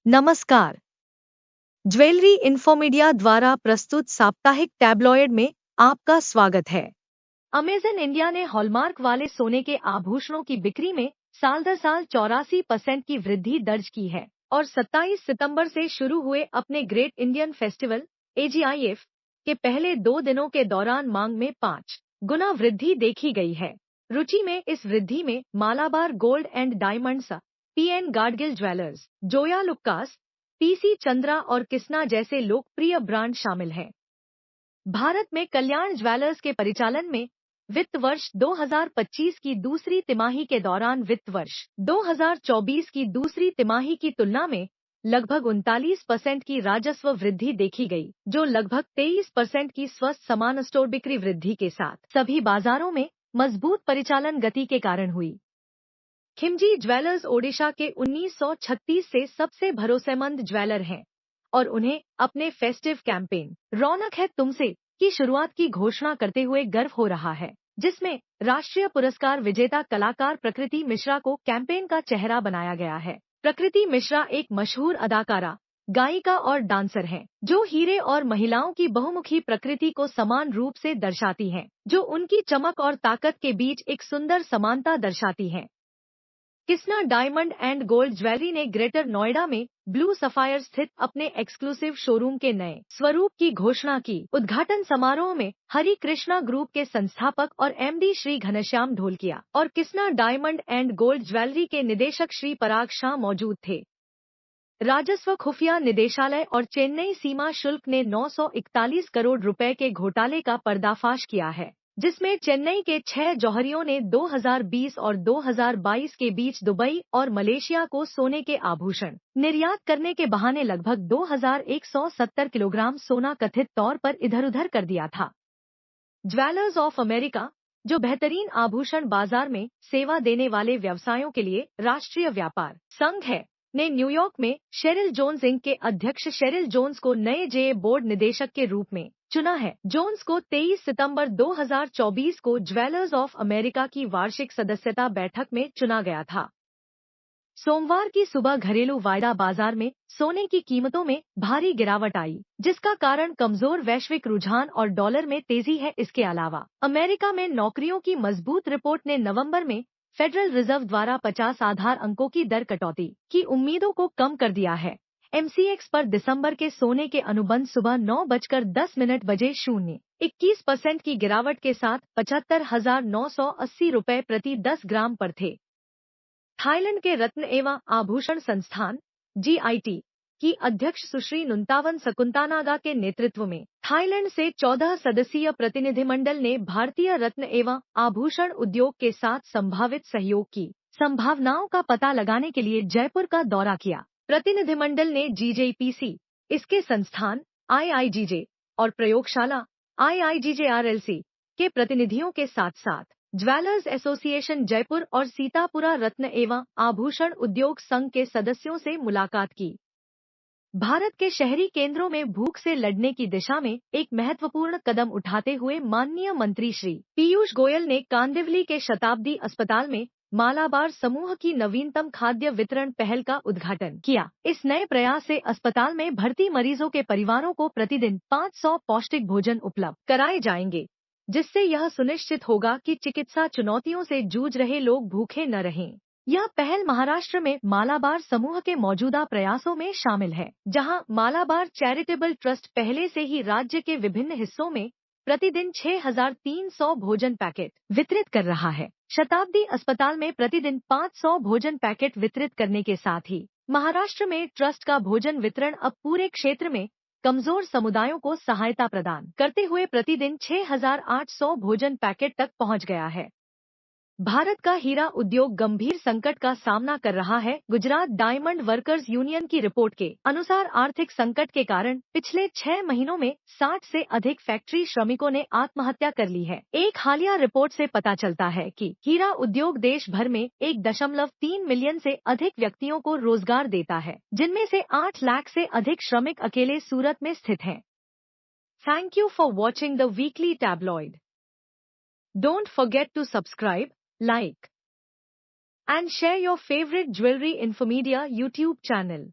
नमस्कार। Jewellery Infomedia द्वारा प्रस्तुत साप्ताहिक टैबलॉयड में आपका स्वागत है। अमेजन इंडिया ने हॉलमार्क वाले सोने के आभूषणों की बिक्री में साल दर साल 84% की वृद्धि दर्ज की है और 27 सितंबर से शुरू हुए अपने ग्रेट इंडियन फेस्टिवल AGIF के पहले 2 दिनों के दौरान मांग में 5 गुना वृद्धि देखी गई है। रुचि में इस वृद्धि में Malabar gold and diamonds, PN Gadgil jewellers, Joyalukkas, PC Chandra और किस्ना जैसे लोकप्रिय ब्रांड शामिल हैं। भारत में कल्याण ज्वेलर्स के परिचालन में वित्त वर्ष 2025 की दूसरी तिमाही के दौरान वित्त वर्ष 2024 की दूसरी तिमाही की तुलना में लगभग 39% की राजस्व वृद्धि देखी गई, जो लगभग 23% की स्वस्थ समान स्टोर बिक्री वृद्धि के साथ सभी बाजारों में मजबूत परिचालन गति के कारण हुई। खिमजी ज्वेलर्स ओडिशा के 1936 से सबसे भरोसेमंद ज्वेलर हैं और उन्हें अपने फेस्टिव कैंपेन रौनक है तुमसे की शुरुआत की घोषणा करते हुए गर्व हो रहा है, जिसमें राष्ट्रीय पुरस्कार विजेता कलाकार प्रकृति मिश्रा को कैंपेन का चेहरा बनाया गया है। प्रकृति मिश्रा एक मशहूर अदाकारा, गायिका और डांसर हैं, जो हीरे और महिलाओं की बहुमुखी प्रकृति को समान रूप से दर्शाती हैं, जो उनकी चमक और ताकत के बीच एक सुंदर समानता दर्शाती हैं। किस्ना डायमंड एंड गोल्ड ज्वेलरी ने ग्रेटर नोएडा में ब्लू सफायर स्थित अपने एक्सक्लूसिव शोरूम के नए स्वरूप की घोषणा की। उद्घाटन समारोह में हरि कृष्णा ग्रुप के संस्थापक और MD श्री घनश्याम ढोलकिया और किस्ना डायमंड एंड गोल्ड ज्वेलरी के निदेशक श्री पराग शाह मौजूद थे। राजस्व खुफिया निदेशालय और चेन्नई सीमा शुल्क ने 941 करोड़ रुपए के घोटाले का पर्दाफाश किया है, जिसमें चेन्नई के 6 जौहरियों ने 2020 और 2022 के बीच दुबई और मलेशिया को सोने के आभूषण निर्यात करने के बहाने लगभग 2170 किलोग्राम सोना कथित तौर पर इधर-उधर कर दिया था। ज्वेलर्स ऑफ अमेरिका, जो बेहतरीन आभूषण बाजार में सेवा देने वाले व्यवसायों के लिए राष्ट्रीय व्यापार संघ है, ने न्यूयॉर्क में शेरिल जोन्स इंक के अध्यक्ष शेरिल जोन्स को नए जे बोर्ड निदेशक के रूप में चुना है। जोन्स को 23 सितंबर 2024 को ज्वेलर्स ऑफ अमेरिका की वार्षिक सदस्यता बैठक में चुना गया था। सोमवार की सुबह घरेलू वायदा बाजार में सोने की कीमतों में भारी गिरावट आई, जिसका कारण कमजोर वैश्विक रुझान और डॉलर में तेजी है। इसके अलावा अमेरिका में नौकरियों की मजबूत रिपोर्ट ने नवंबर में फेडरल रिजर्व द्वारा 50 आधार अंकों की दर कटौती की उम्मीदों को कम कर दिया है। MCX पर दिसंबर के सोने के अनुबंध सुबह 9:10 बजे 0.21% की गिरावट के साथ 75,980 रुपए प्रति 10 ग्राम पर थे। थाईलैंड के रत्न एवं आभूषण संस्थान GIT की अध्यक्ष सुश्री नुंतावन सकुंतानागा के नेतृत्व में थाईलैंड से 14 सदस्यीय प्रतिनिधिमंडल ने भारतीय रत्न एवं आभूषण उद्योग के साथ संभावित सहयोग की संभावनाओं का पता लगाने के लिए जयपुर का दौरा किया। प्रतिनिधिमंडल ने GJPC, इसके संस्थान IIGJ और प्रयोगशाला IIGJRLC के प्रतिनिधियों के साथ साथ ज्वेलर्स एसोसिएशन जयपुर और सीतापुरा रत्न एवं आभूषण उद्योग संघ के सदस्यों से मुलाकात की। भारत के शहरी केंद्रों में भूख से लड़ने की दिशा में एक महत्वपूर्ण कदम उठाते हुए माननीय मंत्री श्री पीयूष गोयल ने कांदिवली के शताब्दी अस्पताल में मालाबार समूह की नवीनतम खाद्य वितरण पहल का उद्घाटन किया। इस नए प्रयास से अस्पताल में भर्ती मरीजों के परिवारों को प्रतिदिन 500 पौष्टिक भोजन उपलब्ध कराए जाएंगे, जिससे यह सुनिश्चित होगा कि चिकित्सा चुनौतियों से जूझ रहे लोग भूखे न रहें। यह पहल महाराष्ट्र में मालाबार समूह के मौजूदा प्रयासों में शामिल है, जहां मालाबार चैरिटेबल ट्रस्ट पहले से ही राज्य के विभिन्न हिस्सों में प्रतिदिन 6,300 भोजन पैकेट वितरित कर रहा है। शताब्दी अस्पताल में प्रतिदिन 500 भोजन पैकेट वितरित करने के साथ ही महाराष्ट्र में ट्रस्ट का भोजन वितरण अब पूरे क्षेत्र में कमजोर समुदायों को सहायता प्रदान करते हुए प्रतिदिन 6,800 भोजन पैकेट तक पहुंच गया है। भारत का हीरा उद्योग गंभीर संकट का सामना कर रहा है। गुजरात डायमंड वर्कर्स यूनियन की रिपोर्ट के अनुसार आर्थिक संकट के कारण पिछले 6 महीनों में 60 से अधिक फैक्ट्री श्रमिकों ने आत्महत्या कर ली है। एक हालिया रिपोर्ट से पता चलता है कि हीरा उद्योग देश भर में 1.3 मिलियन से अधिक व्यक्तियों को रोजगार देता है, जिनमें से 8 लाख से अधिक श्रमिक अकेले सूरत में स्थित हैं। Thank you for watching the weekly tabloid. Don't forget to subscribe, like, and share your favorite Jewelry Infomedia YouTube channel.